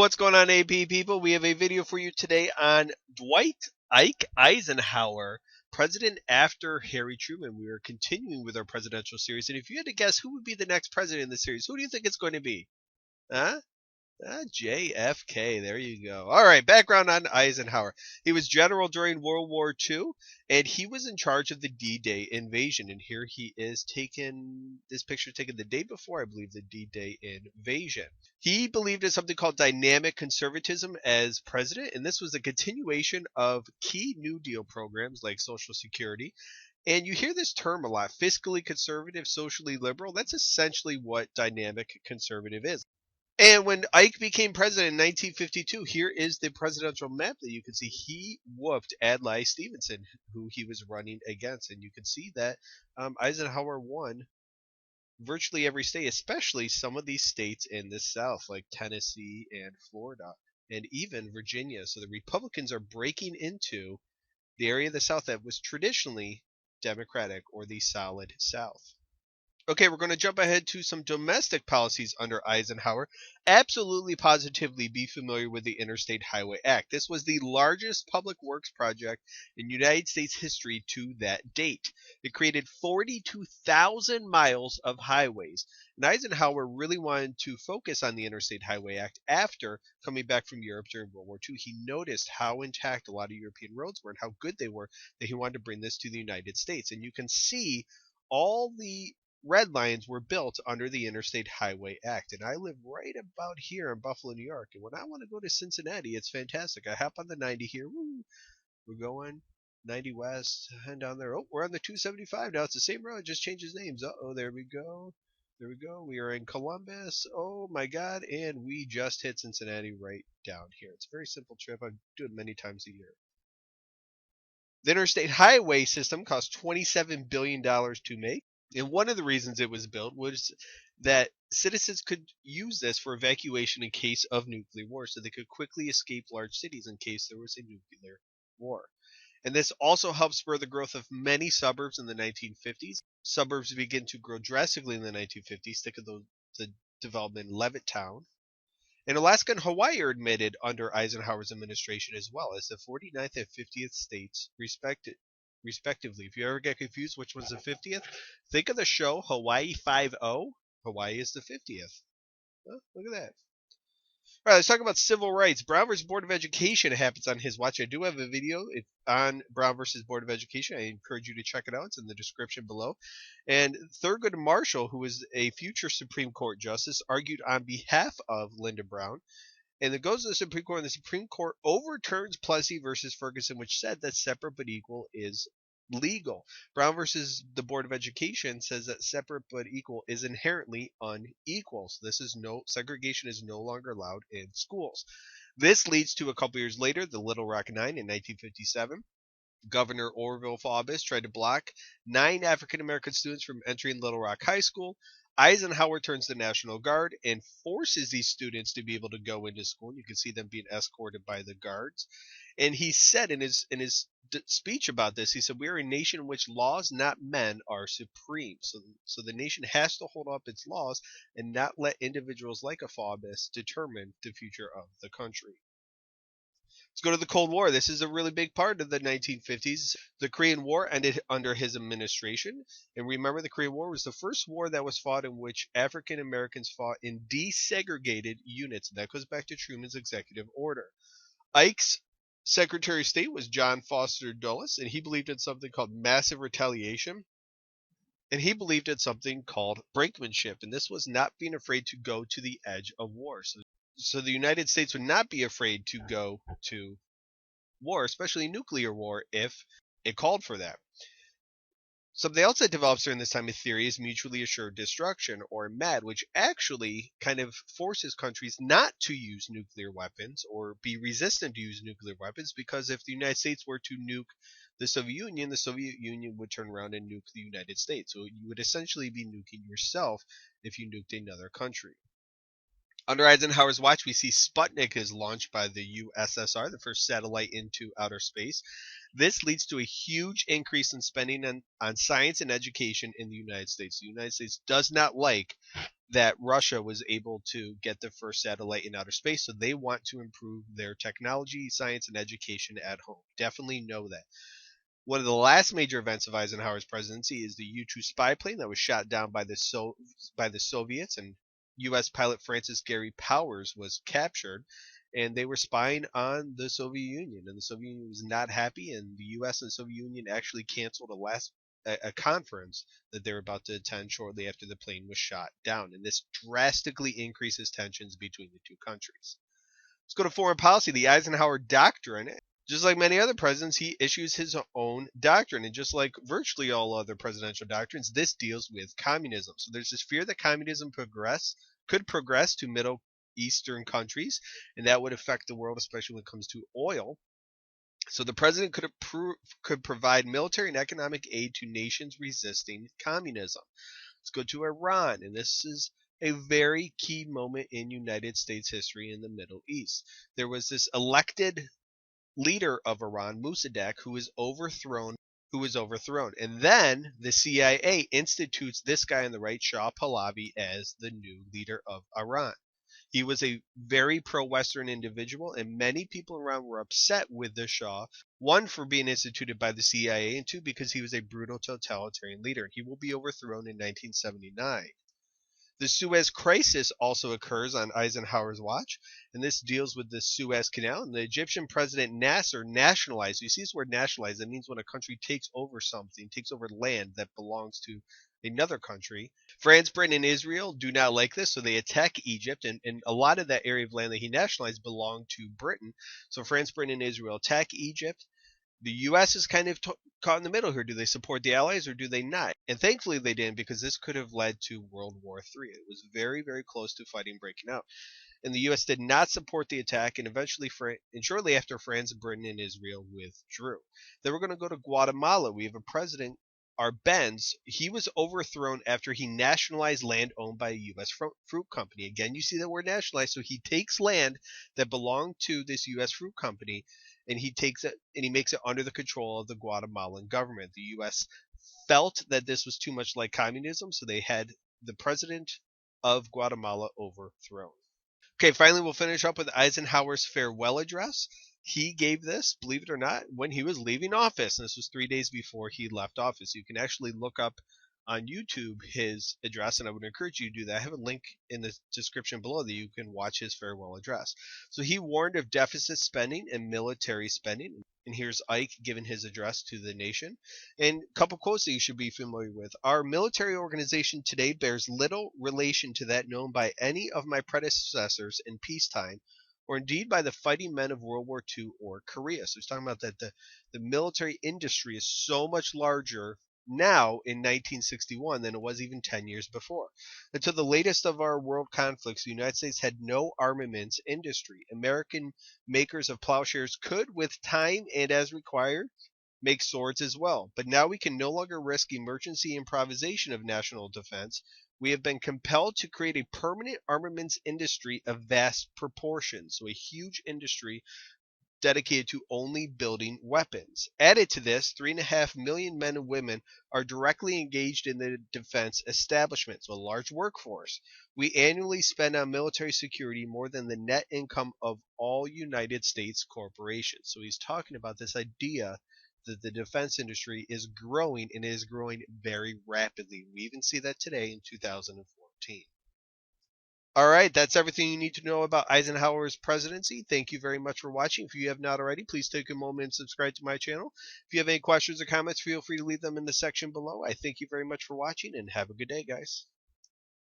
What's going on, AP people? We have a video for you today on Dwight Eisenhower, president after Harry Truman. We are continuing with our presidential series, and if you had to guess who would be the next president in the series, who do you think it's going to be? Huh? JFK. There you go. All right, background on Eisenhower. He was general during World War II, and he was in charge of the D-Day invasion. And here he is this picture taken the day before, I believe, the D-Day invasion. He believed in something called dynamic conservatism as president, and this was a continuation of key New Deal programs like Social Security. And you hear this term a lot, fiscally conservative, socially liberal. That's essentially what dynamic conservative is. And when Ike became president in 1952, here is the presidential map that you can see. He whooped Adlai Stevenson, who he was running against. And you can see that Eisenhower won virtually every state, especially some of these states in the South, like Tennessee and Florida, and even Virginia. So the Republicans are breaking into the area of the South that was traditionally Democratic, or the Solid South. Okay, we're going to jump ahead to some domestic policies under Eisenhower. Absolutely positively be familiar with the Interstate Highway Act. This was the largest public works project in United States history to that date. It created 42,000 miles of highways. And Eisenhower really wanted to focus on the Interstate Highway Act after coming back from Europe during World War II. He noticed how intact a lot of European roads were and how good they were, that he wanted to bring this to the United States. And you can see all the red lines were built under the Interstate Highway Act. And I live right about here in Buffalo, New York. And when I want to go to Cincinnati, it's fantastic. I hop on the 90 here. Woo, we're going 90 west and down there. Oh, we're on the 275 now. It's the same road, just changes names. Uh-oh, there we go. There we go. We are in Columbus. Oh my God. And we just hit Cincinnati right down here. It's a very simple trip. I do it many times a year. The Interstate Highway system cost $27 billion to make. And one of the reasons it was built was that citizens could use this for evacuation in case of nuclear war, so they could quickly escape large cities in case there was a nuclear war. And this also helped spur the growth of many suburbs in the 1950s. Suburbs began to grow drastically in the 1950s, think of the development in Levittown. And Alaska and Hawaii are admitted under Eisenhower's administration as well as the 49th and 50th states respectively. If you ever get confused which one's the 50th, think of the show Hawaii 5-0. Hawaii is the 50th. Oh, look at that. All right, let's talk about civil rights. Brown versus Board of Education happens on his watch. I do have a video on Brown versus Board of Education. I encourage you to check it out. It's in the description below. And Thurgood Marshall, who was a future Supreme Court justice, argued on behalf of Lyndon Brown. And it goes to the Supreme Court, and the Supreme Court overturns Plessy versus Ferguson, which said that separate but equal is legal. Brown versus the Board of Education says that separate but equal is inherently unequal. So segregation is no longer allowed in schools. This leads to a couple years later, the Little Rock Nine in 1957. Governor Orville Faubus tried to block 9 African American students from entering Little Rock High School. Eisenhower turns the National Guard and forces these students to be able to go into school. You can see them being escorted by the guards. And he said in his speech about this, he said, "We are a nation in which laws, not men, are supreme." So the nation has to hold up its laws and not let individuals like a Faubus determine the future of the country. Let's go to the Cold War. This is a really big part of the 1950s. The Korean War ended under his administration. And remember, the Korean War was the first war that was fought in which African Americans fought in desegregated units. That goes back to Truman's executive order. Ike's Secretary of State was John Foster Dulles, and he believed in something called massive retaliation. And he believed in something called brinkmanship. And this was not being afraid to go to the edge of war. So the United States would not be afraid to go to war, especially nuclear war, if it called for that. Something else that develops during this time of theory is mutually assured destruction, or MAD, which actually kind of forces countries not to use nuclear weapons or be resistant to use nuclear weapons, because if the United States were to nuke the Soviet Union would turn around and nuke the United States. So you would essentially be nuking yourself if you nuked another country. Under Eisenhower's watch, we see Sputnik is launched by the USSR, the first satellite into outer space. This leads to a huge increase in spending on science and education in the United States. The United States does not like that Russia was able to get the first satellite in outer space, so they want to improve their technology, science, and education at home. Definitely know that. One of the last major events of Eisenhower's presidency is the U-2 spy plane that was shot down by the Soviets, and U.S. pilot Francis Gary Powers was captured, and they were spying on the Soviet Union, and the Soviet Union was not happy, and the U.S. and the Soviet Union actually canceled a conference that they were about to attend shortly after the plane was shot down, and this drastically increases tensions between the two countries. Let's go to foreign policy. The Eisenhower Doctrine. Just like many other presidents, he issues his own doctrine. And just like virtually all other presidential doctrines, this deals with communism. So there's this fear that communism could progress to Middle Eastern countries, and that would affect the world, especially when it comes to oil. So the president could provide military and economic aid to nations resisting communism. Let's go to Iran, and this is a very key moment in United States history in the Middle East. There was this elected leader of Iran, Mossadegh, who was overthrown. And then the CIA institutes this guy on the right, Shah Pahlavi, as the new leader of Iran. He was a very pro-Western individual, and many people around were upset with the Shah, one, for being instituted by the CIA, and two, because he was a brutal totalitarian leader. He will be overthrown in 1979. The Suez Crisis also occurs on Eisenhower's watch, and this deals with the Suez Canal. And the Egyptian president Nasser nationalized. So you see this word nationalized. That means when a country takes over something, takes over land that belongs to another country. France, Britain, and Israel do not like this, so they attack Egypt. And a lot of that area of land that he nationalized belonged to Britain. So France, Britain, and Israel attack Egypt. The U.S. is kind of caught in the middle here. Do they support the Allies or do they not? And thankfully they didn't, because this could have led to World War III. It was very, very close to fighting breaking out. And the U.S. did not support the attack, and eventually, shortly after, France, Britain, and Israel withdrew. Then we're going to go to Guatemala. We have a president, Arbenz. He was overthrown after he nationalized land owned by a U.S. fruit company. Again, you see that word nationalized. So he takes land that belonged to this U.S. fruit company, and he takes it and he makes it under the control of the Guatemalan government. The U.S. felt that this was too much like communism, so they had the president of Guatemala overthrown. Okay, finally, we'll finish up with Eisenhower's farewell address. He gave this, believe it or not, when he was leaving office, and this was 3 days before he left office. You can actually look up on YouTube his address, and I would encourage you to do that. I have a link in the description below that you can watch his farewell address. So he warned of deficit spending and military spending. And here's Ike giving his address to the nation. And a couple quotes that you should be familiar with. Our military organization today bears little relation to that known by any of my predecessors in peacetime, or indeed by the fighting men of World War II or Korea. So he's talking about that the military industry is so much larger now in 1961 than it was even 10 years before. Until the latest of our world conflicts, the United States had no armaments industry. American makers of plowshares could, with time and as required, make swords as well. But now we can no longer risk emergency improvisation of national defense. We have been compelled to create a permanent armaments industry of vast proportions. So a huge industry dedicated to only building weapons. Added to this, 3.5 million men and women are directly engaged in the defense establishment, so a large workforce. We annually spend on military security more than the net income of all United States corporations. So he's talking about this idea that the defense industry is growing, and is growing very rapidly. We even see that today in 2014. All right, that's everything you need to know about Eisenhower's presidency. Thank you very much for watching. If you have not already, please take a moment and subscribe to my channel. If you have any questions or comments, feel free to leave them in the section below. I thank you very much for watching, and have a good day, guys.